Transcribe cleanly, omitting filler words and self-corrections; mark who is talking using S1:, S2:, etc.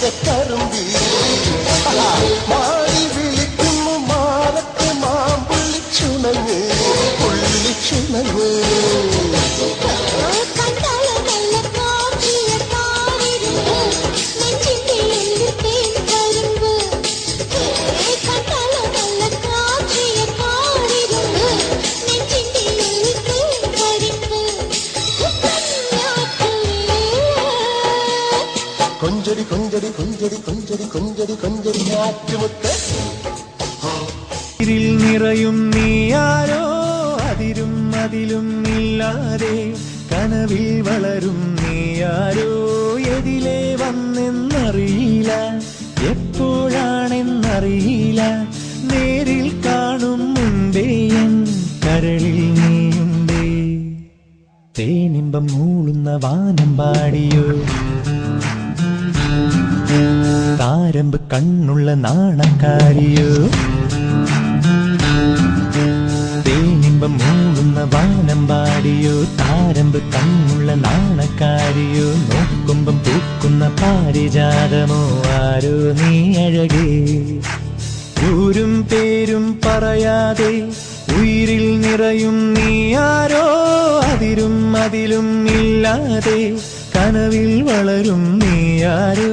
S1: പച്ചക്കറുമ്പി മാറി വിളിക്കുന്നു മാറത്ത് മാമ്പുള്ളിച്ചുണങ്ങ് പുള്ളിച്ചുണങ്ങ് കൊഞ്ചടി കൊഞ്ചടി കൊഞ്ചടി കൊഞ്ചടി കൊഞ്ചടി കൊഞ്ചടി ഞാറ്റുമുത്ത്
S2: നിറയും നീയാരോ അതിരും അതിലും ഇല്ലാതെ കനവിൽ വളരും നീയാരോ എതിലേ വന്നെന്നറിയില്ല എപ്പോഴാണെന്നറിയില്ല നേരിൽ കാണും മുൻപേ എൻ കരളിൽ നീയുണ്ടേ തേനിമ്പം മൂളുന്ന വാനം പാടിയോ താരമ്പ് കണ്ണുള്ള നാണക്കാരിയോ തേനിമ്പം മൂളുന്ന വാനം പാടിയോ താരമ്പ് കണ്ണുള്ള നാണക്കാരിയോ നോക്കുമ്പം പൂക്കുന്ന പാരിജാതമോ ആരോ നീ അഴകേ ൂരും പേരും പറയാതെ ഉയിരിൽ നിറയും നീയാരോ അതിരും അതിലും ഇല്ലാതെ കനവിൽ വളരും നീയാരോ